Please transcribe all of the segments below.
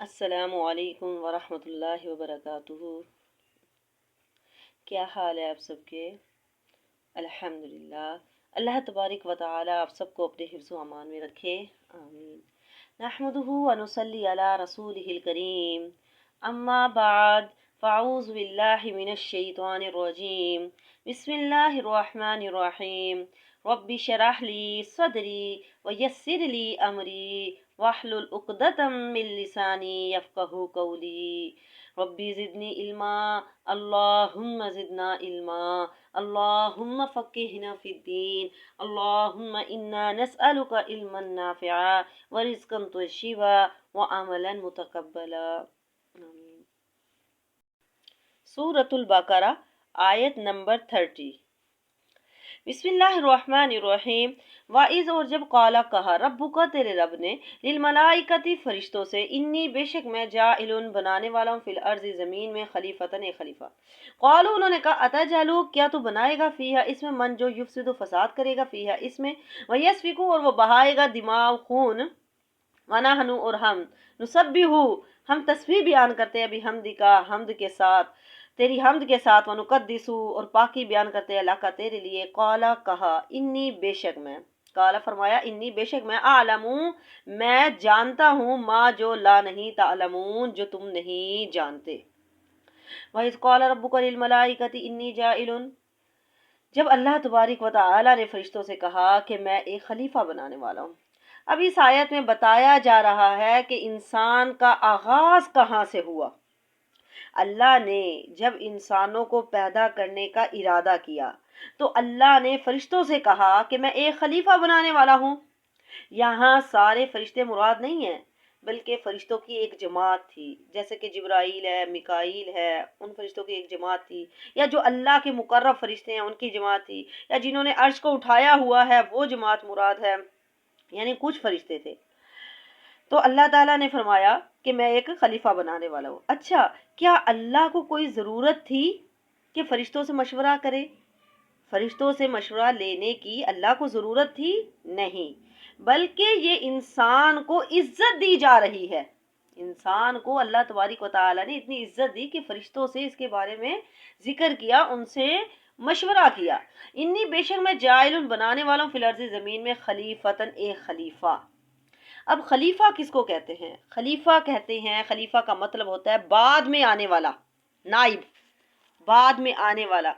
السلام علیکم ورحمۃ اللہ وبرکاتہ۔ کیا حال ہے آپ سب کے؟ الحمدللہ، اللہ تبارک و تعالی آپ سب کو اپنے حفظ و امان میں رکھے، آمین۔ نحمدہ و نصلی علی رسولہ الکریم، اما بعد فاعوذ باللہ من الشیطان الرجیم، بسم اللہ الرحمن الرحیم۔ رب اشرح لی صدری ویسر لی امری واحلل عقدۃ من لسانی یفقہوا قولی۔ ربی زدنی علما، اللہم زدنا علما، اللہم فقہنا فی الدین، اللہم انا نسألک علما نافعا ورزقا طیبا وعملا متقبلا، آمین۔ سورۃ البقرہ، آیت نمبر 30۔ بسم اللہ الرحمن الرحیم۔ وَإِذْ اور جب قالا کہا ربک تیرے رب نے للملائکۃ فرشتوں سے، انی بے شک میں جاعل بنانے والا ہوں فی الارض زمین میں خلیفتاً ایک خلیفہ۔ قالوا انہوں نے کہا اتجعل کیا تو بنائے گا فیہا اس میں من جو یفسد فساد کرے گا فیہا اس میں، ویسفک اور وہ بہائے گا دماء خون، ونحن اور ہم نسبح ہم تسبیح بیان کرتے ہیں بحمدک حمد کے ساتھ تیری حمد کے ساتھ، ونقدس اور پاکی بیان کرتے ہیں اللہ کا تیرے لیے۔ قالا کہا انی بے شک میں، قالا فرمایا انی بے شک میں اعلم میں جانتا ہوں ما جو لا نہیں تعلمون جو تم نہیں جانتے۔ وَإِذْ قَالَ رَبُّكَ لِلْمَلَائِكَةِ إِنِّي جَاعِلٌ جب اللہ تبارک و تعالی نے فرشتوں سے کہا کہ میں ایک خلیفہ بنانے والا ہوں۔ اب اس آیت میں بتایا جا رہا ہے کہ انسان کا آغاز کہاں سے ہوا۔ اللہ نے جب انسانوں کو پیدا کرنے کا ارادہ کیا تو اللہ نے فرشتوں سے کہا کہ میں ایک خلیفہ بنانے والا ہوں۔ یہاں سارے فرشتے مراد نہیں ہیں، بلکہ فرشتوں کی ایک جماعت تھی، جیسے کہ جبرائیل ہے، میکائیل ہے، ان فرشتوں کی ایک جماعت تھی، یا جو اللہ کے مقرب فرشتے ہیں ان کی جماعت تھی، یا جنہوں نے عرش کو اٹھایا ہوا ہے وہ جماعت مراد ہے، یعنی کچھ فرشتے تھے۔ تو اللہ تعالیٰ نے فرمایا کہ میں ایک خلیفہ بنانے والا ہوں۔ اچھا، کیا اللہ کو کوئی ضرورت تھی کہ فرشتوں سے مشورہ کرے؟ فرشتوں سے مشورہ لینے کی اللہ کو ضرورت تھی؟ نہیں، بلکہ یہ انسان کو عزت دی جا رہی ہے۔ انسان کو اللہ تبارک و تعالیٰ نے اتنی عزت دی کہ فرشتوں سے اس کے بارے میں ذکر کیا، ان سے مشورہ کیا۔ انی بے شک میں جاعل بنانے والا ہوں فی الارض زمین میں خلیفتاً ایک خلیفہ۔ اب خلیفہ کس کو کہتے ہیں؟ خلیفہ کہتے ہیں، خلیفہ کا مطلب ہوتا ہے بعد میں آنے والا، نائب، بعد میں آنے والا۔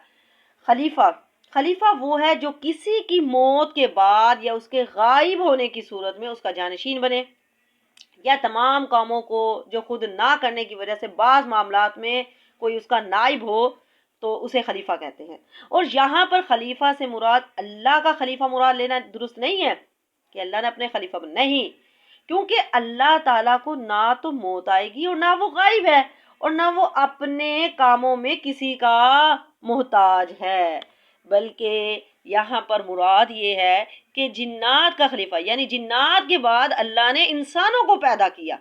خلیفہ وہ ہے جو کسی کی موت کے بعد یا اس کے غائب ہونے کی صورت میں اس کا جانشین بنے، یا تمام کاموں کو جو خود نہ کرنے کی وجہ سے بعض معاملات میں کوئی اس کا نائب ہو تو اسے خلیفہ کہتے ہیں۔ اور یہاں پر خلیفہ سے مراد اللہ کا خلیفہ مراد لینا درست نہیں ہے کہ اللہ نے اپنے خلیفہ نہیں، کیونکہ اللہ تعالیٰ کو نہ تو موت آئے گی اور نہ وہ غائب ہے، اور نہ وہ اپنے کاموں میں کسی کا محتاج ہے، بلکہ یہاں پر مراد یہ ہے کہ جنات کا خلیفہ، یعنی جنات کے بعد اللہ نے انسانوں کو پیدا کیا،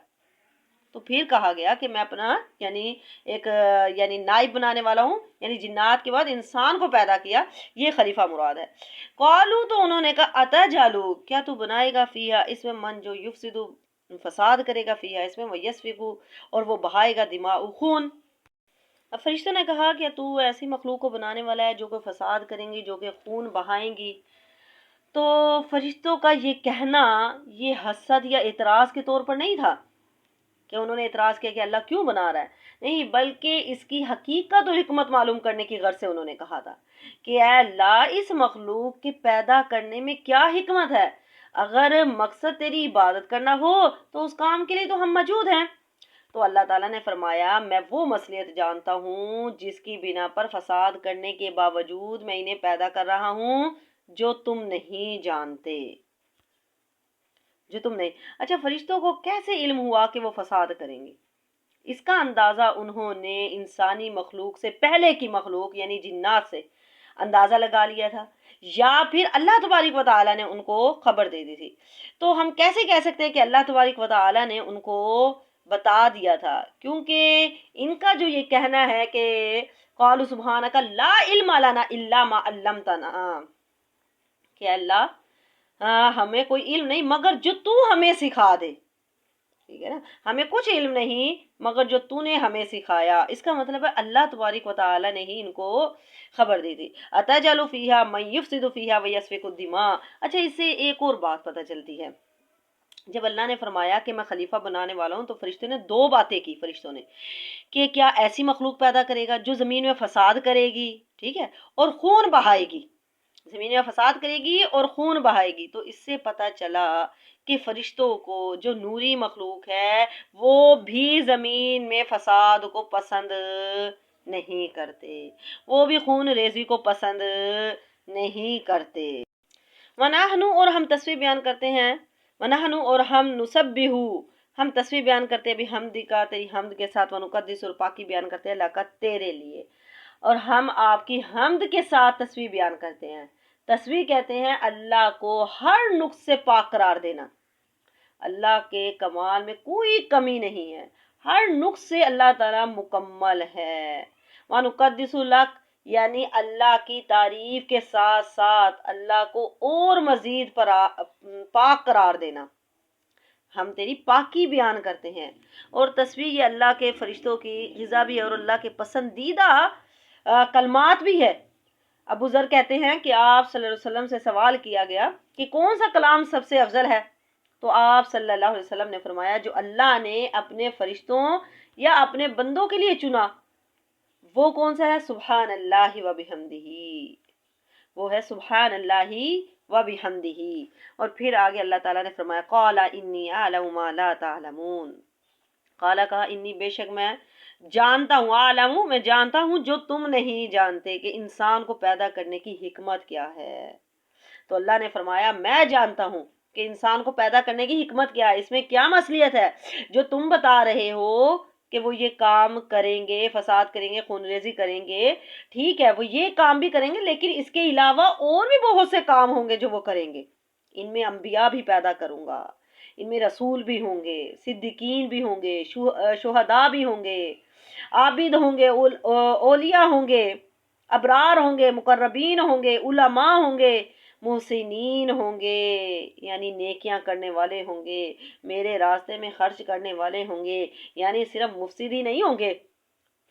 تو پھر کہا گیا کہ میں اپنا یعنی نائب بنانے والا ہوں، یعنی جنات کے بعد انسان کو پیدا کیا، یہ خلیفہ مراد ہے۔ قالو تو انہوں نے کہا اتجعلوا کیا تو بنائے گا فیہا اس میں من جو یفسد فساد کرے گا فیہا اس میں، ویسفک اور وہ بہائے گا دماء خون۔ اب فرشتوں نے کہا کہ تو ایسی مخلوق کو بنانے والا ہے جو کہ فساد کریں گی، جو کہ خون بہائیں گی۔ تو فرشتوں کا یہ کہنا یہ حسد یا اعتراض کے طور پر نہیں تھا کہ انہوں نے اعتراض کیا کہ اللہ کیوں بنا رہا ہے، نہیں، بلکہ اس کی حقیقت اور حکمت معلوم کرنے کی غرض سے انہوں نے کہا تھا کہ اے اللہ اس مخلوق کے پیدا کرنے میں کیا حکمت ہے، اگر مقصد تیری عبادت کرنا ہو تو اس کام کے لیے تو ہم موجود ہیں۔ تو اللہ تعالیٰ نے فرمایا میں وہ مصلحت جانتا ہوں جس کی بنا پر فساد کرنے کے باوجود میں انہیں پیدا کر رہا ہوں جو تم نہیں جانتے، جو تم نہیں۔ اچھا، فرشتوں کو کیسے علم ہوا کہ وہ فساد کریں گے؟ اس کا اندازہ انہوں نے انسانی مخلوق سے پہلے کی مخلوق یعنی جنات سے اندازہ لگا لیا تھا، یا پھر اللہ تبارک و تعالیٰ نے ان کو خبر دے دی تھی۔ تو ہم کیسے کہہ سکتے ہیں کہ اللہ تبارک و تعالیٰ نے ان کو بتا دیا تھا؟ کیونکہ ان کا جو یہ کہنا ہے کہ قالوا سبحانک لا علم لنا الا ما علمتنا، کہ اللہ ہمیں کوئی علم نہیں مگر جو تو ہمیں سکھا دے، ٹھیک ہے نا، ہمیں کچھ علم نہیں مگر جو تو نے ہمیں سکھایا. اس کا مطلب ہے اللہ تبارک و تعالی نے ہی ان کو خبر دی تھی. اتجعل فیہا من یفسد فیہا ویسفک الدماء. اچھا، اس سے ایک اور بات پتہ چلتی ہے. جب اللہ نے فرمایا کہ میں خلیفہ بنانے والا ہوں تو فرشتے نے دو باتیں کی. فرشتوں نے کہ کیا ایسی مخلوق پیدا کرے گا جو زمین میں فساد کرے گی، ٹھیک ہے، اور خون بہائے گی. زمین میں فساد کرے گی اور خون بہائے گی. تو اس سے پتہ چلا کہ فرشتوں کو جو نوری مخلوق ہے وہ بھی زمین میں فساد کو پسند نہیں کرتے، وہ بھی خون ریزی کو پسند نہیں کرتے. وَنَحْنُ، اور ہم تسبیح بیان کرتے ہیں. وَنَحْنُ، اور ہم نُسَبِّحُ، ہم تسبیح بیان کرتے ہیں بھی حمد کا، تیری حمد کے ساتھ. وَنُقَدِّسُ، اور پاکی بیان کرتے ہیں لَکَ، تیرے لیے. اور ہم آپ کی حمد کے ساتھ تسبیح بیان کرتے ہیں. تسبیح کہتے ہیں اللہ کو ہر نقص سے پاک قرار دینا. اللہ کے کمال میں کوئی کمی نہیں ہے، ہر نقص سے اللہ تعالیٰ مکمل ہے. وَنُقَدِّسُ لَكَ، یعنی اللہ کی تعریف کے ساتھ ساتھ اللہ کو اور مزید پاک قرار دینا. ہم تیری پاکی بیان کرتے ہیں. اور تسبیح یہ اللہ کے فرشتوں کی غذا بھی ہے اور اللہ کے پسندیدہ کلمات بھی ہے. ابو ذر کہتے ہیں کہ آپ صلی اللہ علیہ وسلم سے سوال کیا گیا کہ کون سا کلام سب سے افضل ہے، تو آپ صلی اللہ علیہ وسلم نے فرمایا جو اللہ نے اپنے فرشتوں یا اپنے بندوں کے لیے چنا وہ کون سا ہے؟ سبحان اللہ و بحمدہ، وہ ہے سبحان اللہ و بحمدہ. اور پھر آگے اللہ تعالیٰ نے فرمایا قال انی اعلم ما لا تعلمون. قال، کہا، انی، بے شک میں جانتا ہوں، عالم، میں جانتا ہوں جو تم نہیں جانتے کہ انسان کو پیدا کرنے کی حکمت کیا ہے. تو اللہ نے فرمایا میں جانتا ہوں کہ انسان کو پیدا کرنے کی حکمت کیا ہے، اس میں کیا مصلحت ہے جو تم بتا رہے ہو کہ وہ یہ کام کریں گے، فساد کریں گے، خون ریزی کریں گے. ٹھیک ہے، وہ یہ کام بھی کریں گے لیکن اس کے علاوہ اور بھی بہت سے کام ہوں گے جو وہ کریں گے. ان میں انبیاء بھی پیدا کروں گا، ان میں رسول بھی ہوں گے، صدیقین بھی ہوں گے، شہداء بھی ہوں گے، عابد ہوں گے، اولیاء ہوں گے، ابرار ہوں گے، مقربین ہوں گے، علماء ہوں گے، محسنین ہوں گے یعنی نیکیاں کرنے والے ہوں گے، میرے راستے میں خرچ کرنے والے ہوں گے. یعنی صرف مفسد ہی نہیں ہوں گے،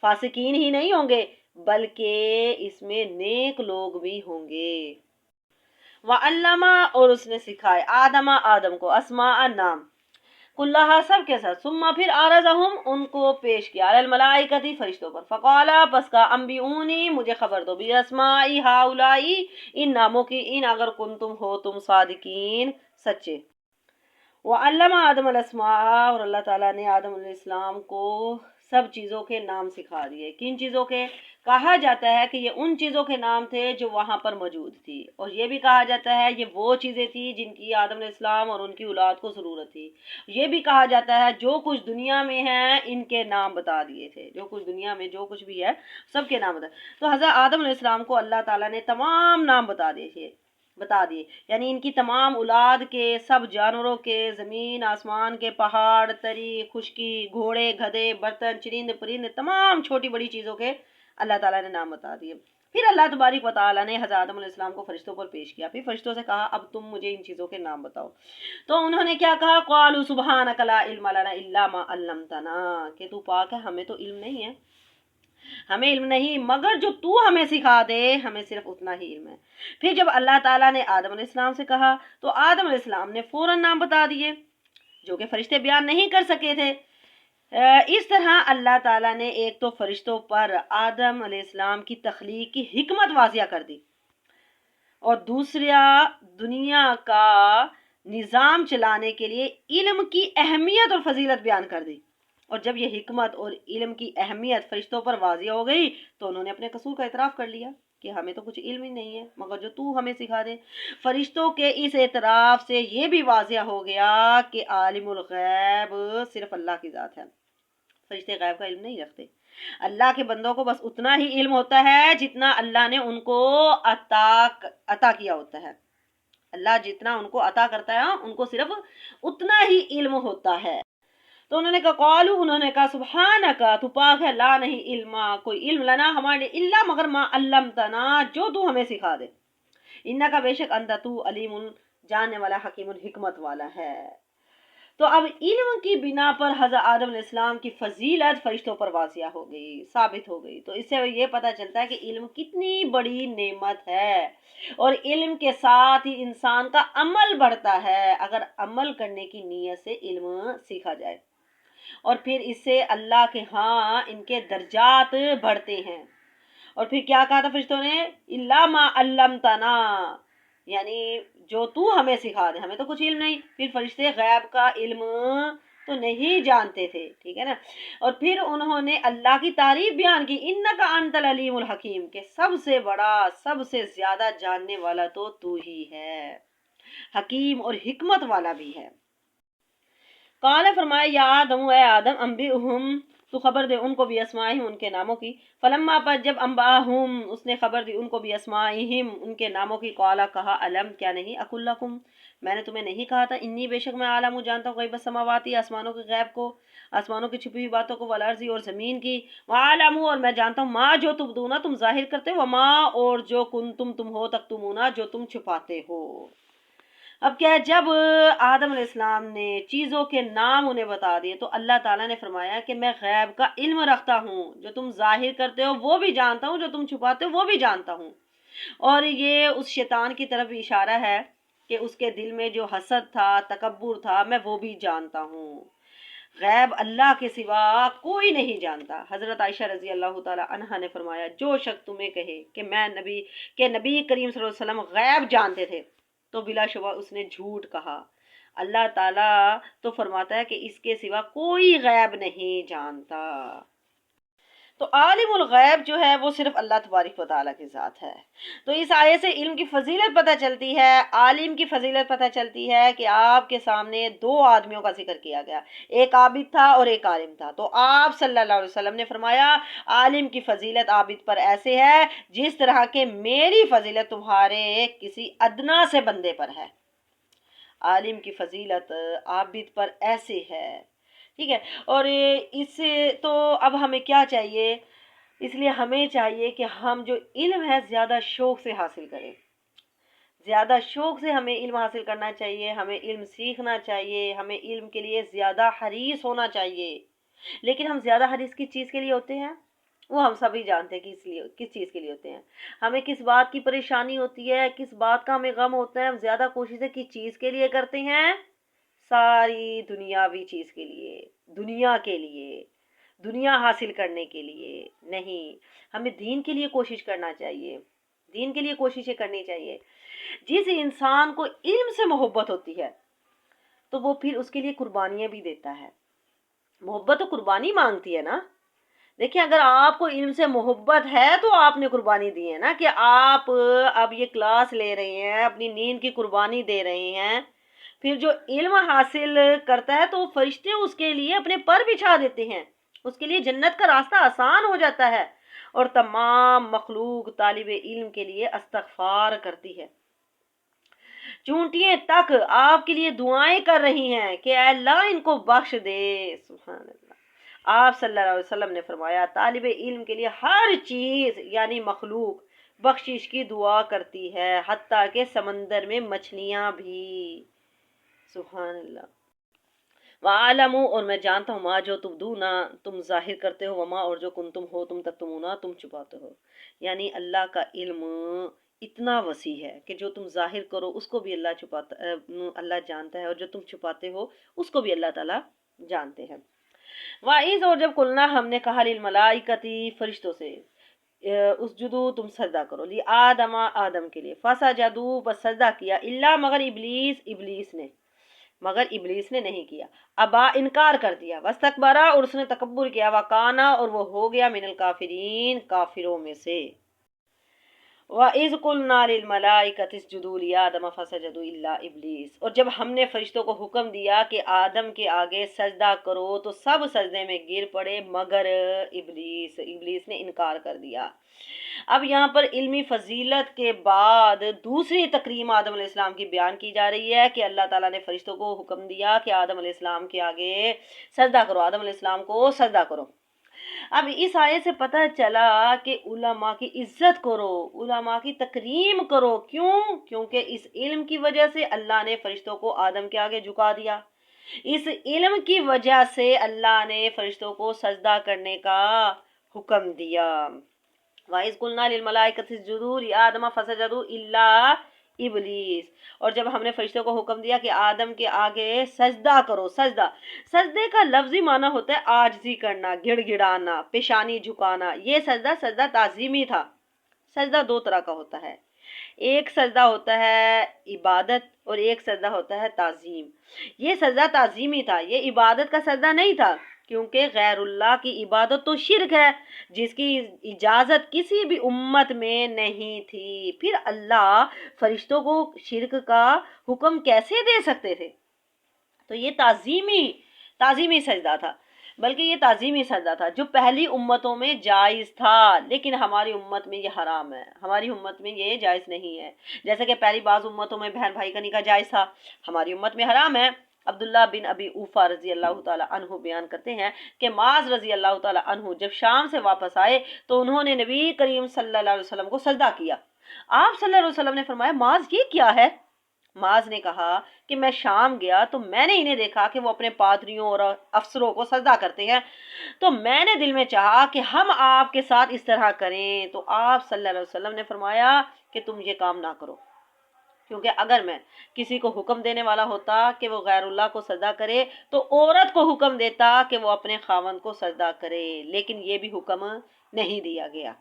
فاسقین ہی نہیں ہوں گے، بلکہ اس میں نیک لوگ بھی ہوں گے. وَعَلَّمَ، اور اس نے سکھائے آدم کو اسماء، نام، کلہا، سب کے ساتھ. ثم، پھر عرضہم، ان کو پیش کیا، علی الملائکۃ، فرشتوں پر. فقالا، پس کا، انبئونی، مجھے خبر دو، باسماء ہؤلاء، ان ناموں کی، ان اگر کنتم ہو تم صادقین، سچے. وعلم آدم الاسماء، اور اللہ تعالیٰ نے آدم علیہ السلام کو سب چیزوں کے نام سکھا دیے. کن چیزوں کے؟ کہا جاتا ہے کہ یہ ان چیزوں کے نام تھے جو وہاں پر موجود تھی، اور یہ بھی کہا جاتا ہے یہ وہ چیزیں تھی جن کی آدم علیہ السلام اور ان کی اولاد کو ضرورت تھی. یہ بھی کہا جاتا ہے جو کچھ دنیا میں ہے ان کے نام بتا دیے تھے، جو کچھ دنیا میں جو کچھ بھی ہے سب کے نام بتا. تو حضرت آدم علیہ السلام کو اللہ تعالیٰ نے تمام نام بتا دیے، یعنی ان کی تمام اولاد کے، سب جانوروں کے، زمین آسمان کے، پہاڑ، تری، خشکی، گھوڑے، گدھے، برتن، چرند پرند، تمام چھوٹی بڑی چیزوں کے اللہ تعالیٰ نے نام بتا دیے. پھر اللہ تبارک و تعالیٰ نے حضرت آدم علیہ السلام کو فرشتوں پر پیش کیا. پھر فرشتوں سے کہا اب تم مجھے ان چیزوں کے نام بتاؤ. تو انہوں نے کیا کہا؟ قالوا سبحانک لا علم لنا الا ما علمتنا، کہ تو پاک ہے، ہمیں تو علم نہیں ہے، ہمیں علم نہیں مگر جو تو ہمیں سکھا دے، ہمیں صرف اتنا ہی علم ہے. پھر جب اللہ تعالیٰ نے آدم علیہ السلام سے کہا تو آدم علیہ السلام نے فوراً نام بتا دیے جو کہ فرشتے بیان نہیں کر سکے تھے. اس طرح اللہ تعالیٰ نے ایک تو فرشتوں پر آدم علیہ السلام کی تخلیق کی حکمت واضح کر دی، اور دوسرا دنیا کا نظام چلانے کے لیے علم کی اہمیت اور فضیلت بیان کر دی. اور جب یہ حکمت اور علم کی اہمیت فرشتوں پر واضح ہو گئی تو انہوں نے اپنے قصور کا اعتراف کر لیا کہ ہمیں تو کچھ علم ہی نہیں ہے مگر جو تو ہمیں سکھا دے. فرشتوں کے اس اعتراف سے یہ بھی واضح ہو گیا کہ عالم الغیب صرف اللہ کی ذات ہے، فرشتے غیب کا علم نہیں رکھتے. اللہ کے بندوں کو بس اتنا ہی علم ہوتا ہے جتنا اللہ نے ان کو عطا کیا ہوتا ہے. اللہ جتنا ان کو عطا کرتا ہے ان کو صرف اتنا ہی علم ہوتا ہے. تو انہوں نے کہا قالو، انہوں نے کہا سبحانکا، تو پاک ہے، لا نہیں علم، کوئی علم لنا ہمارے الا مگر ما علمتنا، جو تو ہمیں سکھا دے. انکا، بے شک، انت تو، علیم، جاننے والا، حکیم، حکمت والا ہے. تو اب علم کی بنا پر حضرت آدم علیہ السلام کی فضیلت فرشتوں پر واضح ہو گئی، ثابت ہو گئی۔ تو اس سے یہ پتہ چلتا ہے کہ علم کتنی بڑی نعمت ہے، اور علم کے ساتھ ہی انسان کا عمل بڑھتا ہے، اگر عمل کرنے کی نیت سے علم سیکھا جائے، اور پھر اس سے اللہ کے ہاں ان کے درجات بڑھتے ہیں۔ اور پھر کیا کہا تھا فرشتوں نے؟ الا ما علمتنا، یعنی جو تو ہمیں سکھا دے، ہمیں تو کچھ علم نہیں۔ پھر فرشتے غیب کا علم تو نہیں جانتے تھے، ٹھیک ہے نا۔ اور پھر انہوں نے اللہ کی تعریف بیان کی، انک انت العلیم الحکیم، کہ سب سے بڑا، سب سے زیادہ جاننے والا تو ہی ہے، حکیم اور حکمت والا بھی ہے۔ قال فرمایا، یا آدم، اے آدم، انبئہم، تو خبر دے ان کو بھی اسمائہم، ان کے ناموں کی۔ فلما پر جب انباہم، اس نے خبر دی ان کو بھی اسمائہم، ان کے ناموں کی۔ قالا کہا، علم، کیا نہیں، اقل لکم، میں نے تمہیں نہیں کہا تھا، انی بے شک میں عالم جانتا ہوں غیب السماواتی، آسمانوں کے غیب کو، آسمانوں کی چھپی ہوئی باتوں کو، والارضی اور زمین کی، وعالم، اور میں جانتا ہوں ما جو تبدون، تم ظاہر کرتے ہو، وما اور جو کنتم تم ہو، تکتمون، جو تم چھپاتے ہو۔ اب کیا ہے، جب آدم علیہ السلام نے چیزوں کے نام انہیں بتا دیے تو اللہ تعالیٰ نے فرمایا کہ میں غیب کا علم رکھتا ہوں، جو تم ظاہر کرتے ہو وہ بھی جانتا ہوں، جو تم چھپاتے ہو وہ بھی جانتا ہوں۔ اور یہ اس شیطان کی طرف اشارہ ہے کہ اس کے دل میں جو حسد تھا، تکبر تھا، میں وہ بھی جانتا ہوں۔ غیب اللہ کے سوا کوئی نہیں جانتا۔ حضرت عائشہ رضی اللہ تعالی عنہا نے فرمایا، جو شخص تمہیں کہے کہ میں نبی کریم صلی اللہ علیہ وسلم غیب جانتے تھے تو بلا شبہ اس نے جھوٹ کہا۔ اللہ تعالیٰ تو فرماتا ہے کہ اس کے سوا کوئی غیب نہیں جانتا۔ تو عالم الغیب جو ہے وہ صرف اللہ تبارک و تعالیٰ کی ذات ہے۔ تو اس آیت سے علم کی فضیلت پتہ چلتی ہے، عالم کی فضیلت پتہ چلتی ہے کہ آپ کے سامنے دو آدمیوں کا ذکر کیا گیا، ایک عابد تھا اور ایک عالم تھا۔ تو آپ صلی اللہ علیہ وسلم نے فرمایا، عالم کی فضیلت عابد پر ایسے ہے جس طرح کہ میری فضیلت تمہارے کسی ادنا سے بندے پر ہے۔ عالم کی فضیلت عابد پر ایسے ہے، ٹھیک ہے۔ اور اس سے تو اب ہمیں کیا چاہیے، اس لیے ہمیں چاہیے کہ ہم جو علم ہے زیادہ شوق سے حاصل کریں، زیادہ شوق سے ہمیں علم حاصل کرنا چاہیے، ہمیں علم سیکھنا چاہیے، ہمیں علم کے لیے زیادہ حریص ہونا چاہیے۔ لیکن ہم زیادہ حریص کس چیز کے لیے ہوتے ہیں؟ وہ ہم سبھی جانتے ہیں کس چیز کے لیے ہوتے ہیں۔ ہمیں کس بات کی پریشانی ہوتی ہے، کس بات کا ہمیں غم ہوتا ہے، ہم زیادہ کوششیں کس چیز کے لیے کرتے ہیں؟ ساری دنیاوی چیز کے لیے، دنیا کے لیے، دنیا حاصل کرنے کے لیے نہیں۔ ہمیں دین کے لیے کوشش کرنا چاہیے، دین کے لیے کوششیں کرنی چاہیے۔ جس انسان کو علم سے محبت ہوتی ہے تو وہ پھر اس کے لیے قربانیاں بھی دیتا ہے۔ محبت تو قربانی مانگتی ہے نا۔ دیکھیں، اگر آپ کو علم سے محبت ہے تو آپ نے قربانی دی ہے نا، کہ آپ اب یہ کلاس لے رہے ہیں، اپنی نیند کی قربانی دے رہے ہیں۔ پھر جو علم حاصل کرتا ہے تو فرشتے اس کے لیے اپنے پر بچھا دیتے ہیں، اس کے لیے جنت کا راستہ آسان ہو جاتا ہے، اور تمام مخلوق طالب علم کے لیے استغفار کرتی ہے۔ چونٹیاں تک آپ کے لیے دعائیں کر رہی ہیں کہ اے اللہ ان کو بخش دے۔ سبحان اللہ۔ آپ صلی اللہ علیہ وسلم نے فرمایا، طالب علم کے لیے ہر چیز یعنی مخلوق بخشش کی دعا کرتی ہے، حتیٰ کہ سمندر میں مچھلیاں بھی۔ سبحان اللہ۔ وَعَلَمُ، اور میں جانتا ہوں، ما جو تبدونا، تم ظاہر کرتے ہو، وما اور جو کنتم ہو، تم تکتمونا، تم چھپاتے ہو۔ یعنی اللہ کا علم اتنا وسیع ہے کہ جو تم ظاہر کرو اس کو بھی اللہ جانتا ہے، اور جو تم چھپاتے ہو اس کو بھی اللہ تعالیٰ جانتے ہیں۔ وَإِذْ، اور جب قلنا، ہم نے کہا، للملائکتی، فرشتوں سے، اسجدو، تم سجدہ کرو، لآدم، آدم کے لیے، فسجدو، بس سجدہ کیا، الا، مگر ابلیس نے نہیں کیا، ابا، انکار کر دیا، واستکبر، اور اس نے تکبر کیا، وکانا، اور وہ ہو گیا، من الکافرین، کافروں میں سے۔ وَإِذْ قُلْنَا لِلْمَلَائِكَةِ اسْجُدُوا لِآدَمَ فَسَجَدُوا إِلَّا إِبْلِيسَ، اور جب ہم نے فرشتوں کو حکم دیا کہ آدم کے آگے سجدہ کرو تو سب سجدے میں گر پڑے مگر ابلیس نے انکار کر دیا۔ اب یہاں پر علمی فضیلت کے بعد دوسری تکریم آدم علیہ السلام کی بیان کی جا رہی ہے کہ اللہ تعالیٰ نے فرشتوں کو حکم دیا کہ آدم علیہ السلام کے آگے سجدہ کرو، آدم علیہ السلام کو سجدہ کرو۔ اب اس آیت سے پتہ چلا کہ علماء کی عزت کرو، علماء کی تکریم کرو۔ کیوں؟ کیونکہ اس علم کی وجہ سے اللہ نے فرشتوں کو آدم کے آگے جھکا دیا۔ اس علم کی وجہ سے اللہ نے فرشتوں کو سجدہ کرنے کا حکم دیا۔ وَإِذْ قُلْنَا لِلْمَلَائِكَةِ اسْجُدُوا لِآدَمَ فَسَجَدُوا إِلَّا ابلیس، اور جب ہم نے فرشتوں کو حکم دیا کہ آدم کے آگے سجدہ کرو۔ سجدے کا لفظی معنی ہوتا ہے عاجزی کرنا، گڑ گڑانا، پیشانی جھکانا۔ یہ سجدہ تعظیمی تھا۔ سجدہ دو طرح کا ہوتا ہے، ایک سجدہ ہوتا ہے عبادت اور ایک سجدہ ہوتا ہے تعظیم۔ یہ سجدہ تعظیمی تھا، یہ عبادت کا سجدہ نہیں تھا، کیونکہ غیر اللہ کی عبادت تو شرک ہے جس کی اجازت کسی بھی امت میں نہیں تھی۔ پھر اللہ فرشتوں کو شرک کا حکم کیسے دے سکتے تھے؟ تو یہ تعظیمی سجدہ تھا، بلکہ یہ تعظیمی سجدہ تھا جو پہلی امتوں میں جائز تھا، لیکن ہماری امت میں یہ حرام ہے، ہماری امت میں یہ جائز نہیں ہے۔ جیسے کہ پہلی بعض امتوں میں بہن بھائی کا نکاح جائز تھا، ہماری امت میں حرام ہے۔ عبداللہ بن ابی اوفا رضی اللہ تعالی عنہ بیان کرتے ہیں کہ معاذ رضی اللہ تعالی عنہ جب شام سے واپس آئے تو انہوں نے نبی کریم صلی اللہ علیہ وسلم کو سجدہ کیا۔ آپ صلی اللہ علیہ وسلم نے فرمایا معاذ یہ کیا ہے؟ معاذ نے کہا کہ میں شام گیا تو میں نے انہیں دیکھا کہ وہ اپنے پادریوں اور افسروں کو سجدہ کرتے ہیں، تو میں نے دل میں چاہا کہ ہم آپ کے ساتھ اس طرح کریں، تو آپ صلی اللہ علیہ وسلم نے فرمایا کہ تم یہ کام نہ کرو، کیونکہ اگر میں کسی کو حکم دینے والا ہوتا کہ وہ غیر اللہ کو سجدہ کرے تو عورت کو حکم دیتا کہ وہ اپنے خاوند کو سجدہ کرے، لیکن یہ بھی حکم نہیں دیا گیا۔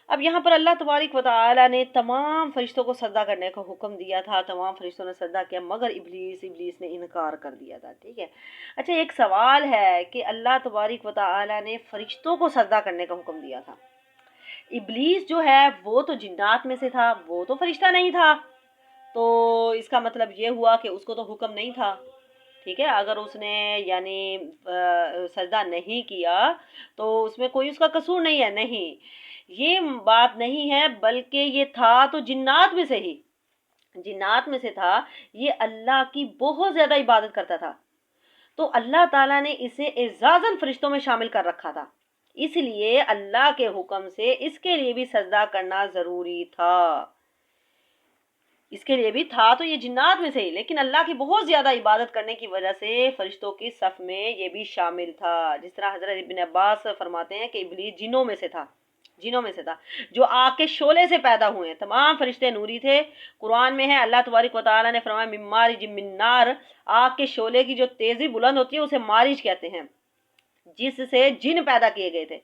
اب یہاں پر اللہ تبارک و تعالی نے تمام فرشتوں کو سجدہ کرنے کا حکم دیا تھا، تمام فرشتوں نے سجدہ کیا، مگر ابلیس نے انکار کر دیا تھا۔ ٹھیک ہے، اچھا ایک سوال ہے کہ اللہ تبارک و تعالی نے فرشتوں کو سجدہ کرنے کا حکم دیا تھا، ابلیس جو ہے وہ تو جنات میں سے تھا، وہ تو فرشتہ نہیں تھا، تو اس کا مطلب یہ ہوا کہ اس کو تو حکم نہیں تھا۔ ٹھیک ہے، اگر اس نے یعنی سجدہ نہیں کیا تو اس میں کوئی اس کا قصور نہیں ہے، نہیں، یہ بات نہیں ہے، بلکہ یہ تھا تو جنات میں سے تھا، یہ اللہ کی بہت زیادہ عبادت کرتا تھا، تو اللہ تعالیٰ نے اسے اعزازاً فرشتوں میں شامل کر رکھا تھا، اس لیے اللہ کے حکم سے اس کے لیے بھی سجدہ کرنا ضروری تھا، اس کے لیے بھی تھا تو یہ جنات میں سے ہی، لیکن اللہ کی بہت زیادہ عبادت کرنے کی وجہ سے فرشتوں کی صف میں یہ بھی شامل تھا، جس طرح حضرت ابن عباس فرماتے ہیں کہ ابلیس جنوں میں سے تھا جو آگ کے شعلے سے پیدا ہوئے ہیں، تمام فرشتے نوری تھے۔ قرآن میں ہے اللہ تبارک و تعالیٰ نے فرمایا من مارج من نار، آگ کے شعلے کی جو تیزی بلند ہوتی ہے اسے مارج کہتے ہیں، جس سے جن پیدا کیے گئے تھے،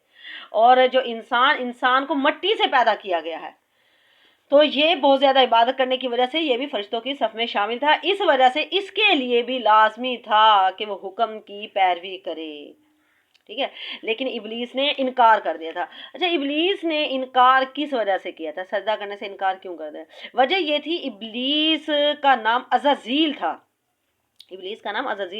اور جو انسان کو مٹی سے پیدا کیا گیا ہے، تو یہ بہت زیادہ عبادت کرنے کی وجہ سے یہ بھی فرشتوں کی صف میں شامل تھا، اس وجہ سے اس کے لیے بھی لازمی تھا کہ وہ حکم کی پیروی کرے۔ ٹھیک ہے، لیکن ابلیس نے انکار کر دیا تھا۔ اچھا ابلیس نے انکار کس وجہ سے کیا تھا، سجدہ کرنے سے انکار کیوں کر دیا؟ وجہ یہ تھی ابلیس کا نام عزازیل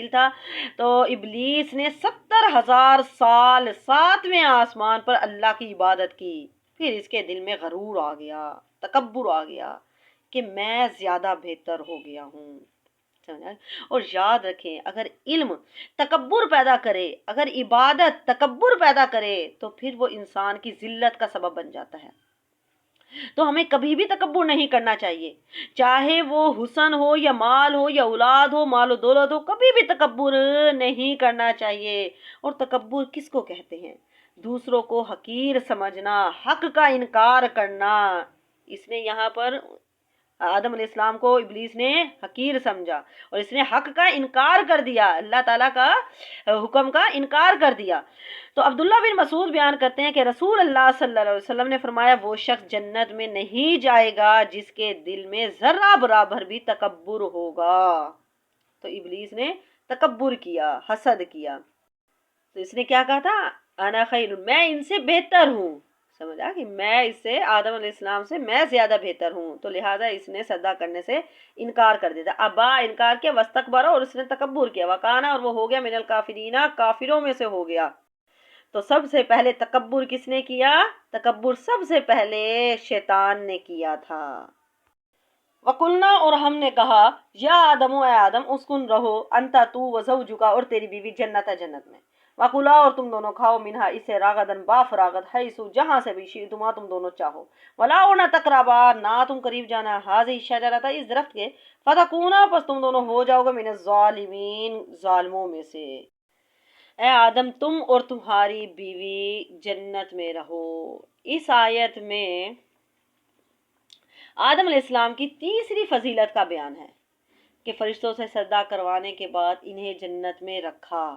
تھا، تو ابلیس نے 70,000 سال 7ویں آسمان پر اللہ کی عبادت کی، پھر اس کے دل میں غرور آ گیا، تکبر آ گیا کہ میں زیادہ بہتر ہو گیا ہوں۔ اور یاد رکھیں اگر علم تکبر پیدا کرے، اگر عبادت تکبر پیدا کرے تو پھر وہ انسان کی ذلت کا سبب بن جاتا ہے، تو ہمیں کبھی بھی تکبر نہیں کرنا چاہیے، چاہے وہ حسن ہو یا مال ہو یا اولاد ہو، مال و دولت ہو، کبھی بھی تکبر نہیں کرنا چاہیے۔ اور تکبر کس کو کہتے ہیں؟ دوسروں کو حقیر سمجھنا، حق کا انکار کرنا۔ اس نے یہاں پر آدم علیہ السلام کو ابلیس نے حقیر سمجھا اور اس نے حق کا انکار کر دیا، اللہ تعالیٰ کا حکم کا انکار کر دیا۔ تو عبداللہ بن مسعود بیان کرتے ہیں کہ رسول اللہ صلی اللہ علیہ وسلم نے فرمایا وہ شخص جنت میں نہیں جائے گا جس کے دل میں ذرہ برابر بھی تکبر ہوگا۔ تو ابلیس نے تکبر کیا، حسد کیا، تو اس نے کیا کہا تھا؟ انا خیر، میں ان سے بہتر ہوں، سمجھا کہ میں اس سے آدم علیہ السلام سے میں زیادہ بہتر ہوں، تو لہٰذا اس نے سجدہ کرنے سے انکار کر دیا، ابا انکار کیا، واستکبر، اور اس نے تکبر کیا، وکانا، اور وہ ہو گیا من الکافرین، کافروں میں سے ہو گیا۔ تو سب سے پہلے تکبر کس نے کیا؟ تکبر سب سے پہلے شیطان نے کیا تھا۔ وقلنا اور ہم نے کہا یا آدم اے آدم اسکن رہو انتا تو وزوجکا اور تیری بیوی جنت جنت میں وقلا اور تم دونوں کھاؤ منہا اسے راغدن با فراغت حیث جہاں سے بھی شئتما تم دونوں چاہو ولا نہ تقربا نہ تم قریب جانا ہذه الشجرۃ اس درخت کے فتکونا پس تم دونوں ہو جاؤ گے من الظالمین ظالموں میں سے۔ اے آدم تم اور تمہاری بیوی جنت میں رہو۔ اس آیت میں آدم علیہ السلام کی تیسری فضیلت کا بیان ہے کہ فرشتوں سے سجدہ کروانے کے بعد انہیں جنت میں رکھا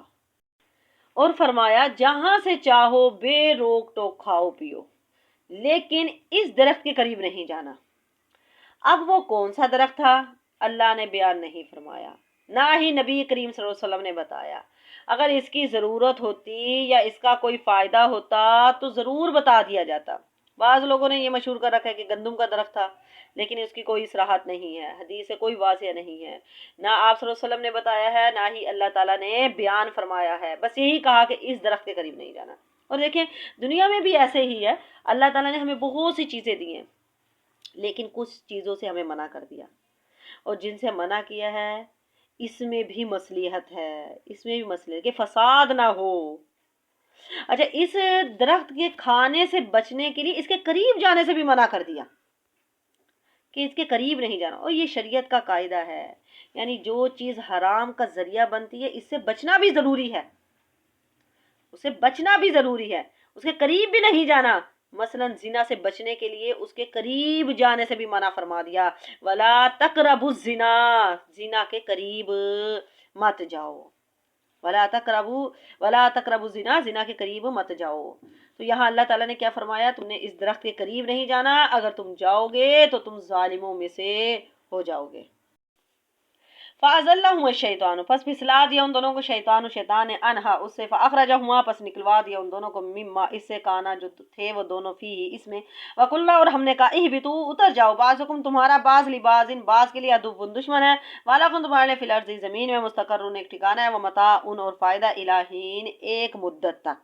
اور فرمایا جہاں سے چاہو بے روک ٹوک کھاؤ پیو لیکن اس درخت کے قریب نہیں جانا۔ اب وہ کون سا درخت تھا اللہ نے بیان نہیں فرمایا، نہ ہی نبی کریم صلی اللہ علیہ وسلم نے بتایا۔ اگر اس کی ضرورت ہوتی یا اس کا کوئی فائدہ ہوتا تو ضرور بتا دیا جاتا۔ بعض لوگوں نے یہ مشہور کر رکھا ہے کہ گندم کا درخت تھا، لیکن اس کی کوئی صراحت نہیں ہے، حدیث سے کوئی واضح نہیں ہے، نہ آپ صلی اللہ علیہ وسلم نے بتایا ہے، نہ ہی اللہ تعالیٰ نے بیان فرمایا ہے، بس یہی کہا کہ اس درخت کے قریب نہیں جانا۔ اور دیکھیں دنیا میں بھی ایسے ہی ہے، اللہ تعالیٰ نے ہمیں بہت سی چیزیں دی ہیں لیکن کچھ چیزوں سے ہمیں منع کر دیا، اور جن سے منع کیا ہے اس میں بھی مصلحت ہے، اس میں بھی مصلحت کہ فساد نہ ہو۔ اچھا اس درخت کے کھانے سے بچنے کے لیے اس کے قریب جانے سے بھی منع کر دیا کہ اس کے قریب نہیں جانا، اور یہ شریعت کا قاعدہ ہے، یعنی جو چیز حرام کا ذریعہ بنتی ہے اس سے بچنا بھی ضروری ہے، اسے بچنا بھی ضروری ہے، اس کے قریب بھی نہیں جانا۔ مثلا زنا سے بچنے کے لیے اس کے قریب جانے سے بھی منع فرما دیا، ولا تقربوا الزنا، زنا کے قریب مت جاؤ، ولا تقربوا الزنا، زنا کے قریب مت جاؤ۔ تو یہاں اللہ تعالیٰ نے کیا فرمایا، تم نے اس درخت کے قریب نہیں جانا، اگر تم جاؤ گے تو تم ظالموں میں سے ہو جاؤ گے۔ فَأَزَلَّهُمَا الشَّيْطَانُ پس پھسلا دیا ان دونوں کو شیطان نے انہا اس سے، فَأَخْرَجَهُمَا پس نکلوا دیا ان دونوں کو مما اس سے کانا جو تھے وہ دونوں فی اس میں، وَقُلْنَا اور ہم نے کہا اِهْبِطُوا اتر جاؤ، بعضکم تمہارا بعض لبعض بعض کے لیے عدو دشمن ہے، وَلَكُمْ تمہارے لیے فی الارض زمین میں مستقر ایک ٹھکانہ ہے، ومتاع اور فائدہ الی حین ایک مدت تک۔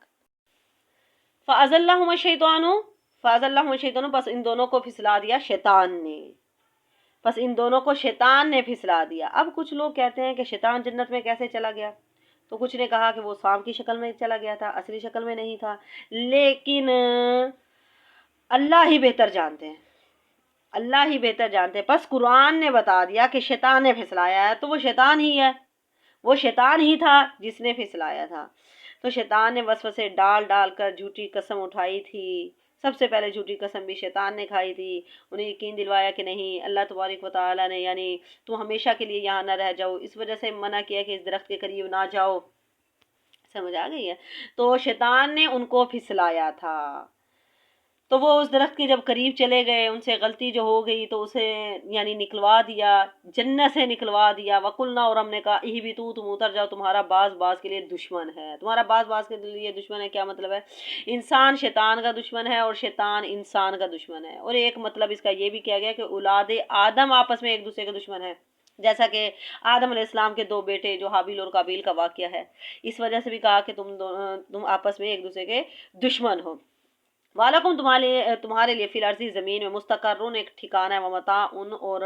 فَأَزَلَّهُمَا الشَّيْطَانُ پس ان دونوں کو پھسلا دیا شیطان نے، پس ان دونوں کو شیطان نے پھسلا دیا۔ اب کچھ لوگ کہتے ہیں کہ شیطان جنت میں کیسے چلا گیا، تو کچھ نے کہا کہ وہ سانپ کی شکل میں چلا گیا تھا، اصلی شکل میں نہیں تھا، لیکن اللہ ہی بہتر جانتے ہیں، اللہ ہی بہتر جانتے ہیں۔ پس قرآن نے بتا دیا کہ شیطان نے پھسلایا ہے، تو وہ شیطان ہی ہے، وہ شیطان ہی تھا جس نے پھسلایا تھا۔ تو شیطان نے وسوسے ڈال ڈال کر جھوٹی قسم اٹھائی تھی، سب سے پہلے جھوٹی قسم بھی شیطان نے کھائی تھی، انہیں یقین دلوایا کہ نہیں اللہ تبارک و تعالیٰ نے یعنی تم ہمیشہ کے لیے یہاں نہ رہ جاؤ، اس وجہ سے منع کیا کہ اس درخت کے قریب نہ جاؤ، سمجھ آ گئی ہے؟ تو شیطان نے ان کو پھسلایا تھا، تو وہ اس درخت کے جب قریب چلے گئے، ان سے غلطی جو ہو گئی تو اسے یعنی نکلوا دیا، جنت سے نکلوا دیا۔ وقلنا اور ہم نے کہا اہبطوا تم اتر جاؤ، تمہارا بعض بعض کے لیے دشمن ہے، تمہارا بعض بعض کے لیے دشمن ہے، کیا مطلب ہے؟ انسان شیطان کا دشمن ہے اور شیطان انسان کا دشمن ہے، اور ایک مطلب اس کا یہ بھی کیا گیا کہ اولاد آدم آپس میں ایک دوسرے کے دشمن ہے، جیسا کہ آدم علیہ السلام کے دو بیٹے جو حابیل اور قابیل کا واقعہ ہے، اس وجہ سے بھی کہا کہ تم آپس میں ایک دوسرے کے دشمن ہو۔ وَلَكُمْ تمہارے لیے فی الارض زمین میں مستقرون ایک ٹھکانہ ہے، ومتاع اور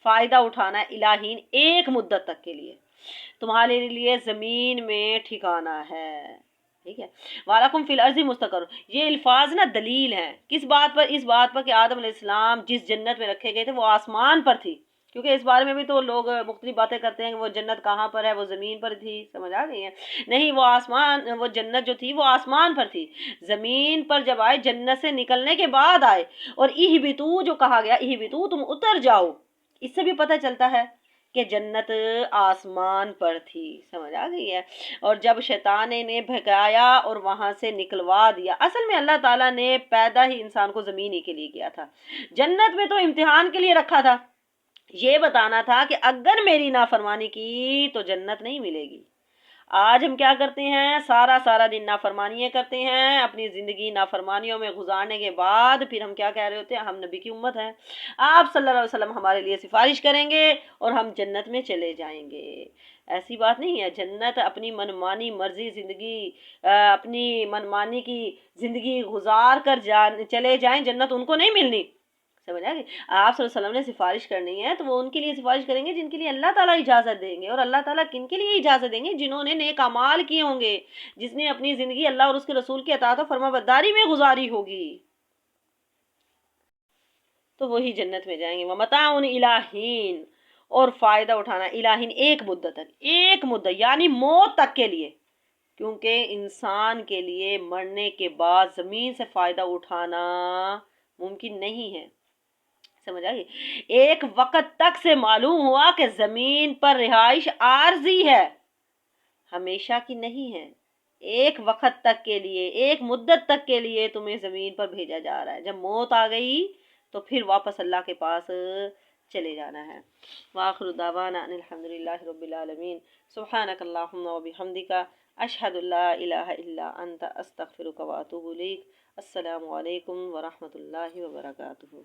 فائدہ اٹھانا ہے، الہین ایک مدت تک کے لیے تمہارے لیے زمین میں ٹھکانہ ہے، ٹھیک ہے۔ وَلَكُمْ فی الارض مستقر، یہ الفاظ نا دلیل ہیں کس بات پر؟ اس بات پر کہ آدم علیہ السلام جس جنت میں رکھے گئے تھے وہ آسمان پر تھی، کیونکہ اس بارے میں بھی تو لوگ مختلف باتیں کرتے ہیں کہ وہ جنت کہاں پر ہے، وہ زمین پر تھی، سمجھ آ گئی ہے؟ نہیں، وہ جنت جو تھی وہ آسمان پر تھی، زمین پر جب آئے جنت سے نکلنے کے بعد آئے، اور اہبطوا جو کہا گیا اہبطوا تم اتر جاؤ، اس سے بھی پتہ چلتا ہے کہ جنت آسمان پر تھی، سمجھ آ گئی ہے؟ اور جب شیطان نے بھگایا اور وہاں سے نکلوا دیا، اصل میں اللہ تعالیٰ نے پیدا ہی انسان کو زمین ہی کے لیے کیا تھا، جنت میں تو امتحان کے لیے رکھا تھا، یہ بتانا تھا کہ اگر میری نافرمانی کی تو جنت نہیں ملے گی۔ آج ہم کیا کرتے ہیں؟ سارا دن نافرمانیاں کرتے ہیں، اپنی زندگی نافرمانیوں میں گزارنے کے بعد پھر ہم کیا کہہ رہے ہوتے ہیں؟ ہم نبی کی امت ہیں، آپ صلی اللہ علیہ وسلم ہمارے لیے سفارش کریں گے اور ہم جنت میں چلے جائیں گے۔ ایسی بات نہیں ہے، جنت اپنی منمانی مرضی زندگی اپنی منمانی کی زندگی گزار کر چلے جائیں، جنت ان کو نہیں ملنی، سمجھ آ گئی؟ آپ صلی اللہ علیہ وسلم نے سفارش کرنی ہے تو وہ ان کے لیے سفارش کریں گے جن کے لیے اللہ تعالیٰ اجازت دیں گے، اور اللہ تعالیٰ کن کے لیے اجازت دیں گے؟ جنہوں نے نیک اعمال کیے ہوں گے، جس نے اپنی زندگی اللہ اور اس کے رسول کی اطاعت و فرما برداری میں گزاری ہوگی، تو وہی جنت میں جائیں گے۔ وَمَتَاعٌ إِلَىٰ حِینٍ، اور فائدہ اٹھانا، الہین ایک مدت تک، ایک مدت یعنی موت تک کے لیے، کیونکہ انسان کے لیے مرنے کے بعد زمین سے فائدہ اٹھانا ممکن نہیں ہے، سمجھ آگئی؟ ایک وقت تک سے معلوم ہوا کہ زمین پر رہائش عارضی ہے، ہمیشہ کی نہیں ہے، ایک وقت تک کے لیے، ایک مدت تک کے لیے تمہیں زمین پر بھیجا جا رہا ہے، جب موت آ گئی تو پھر واپس اللہ کے پاس چلے جانا ہے۔ وآخر دعوانا ان الحمدللہ رب العالمین، سبحانک اللہم و بحمدک، اشہد ان لا الہ الا انت، استغفرک و اتوب الیک۔ السلام علیکم ورحمۃ اللہ وبرکاتہ۔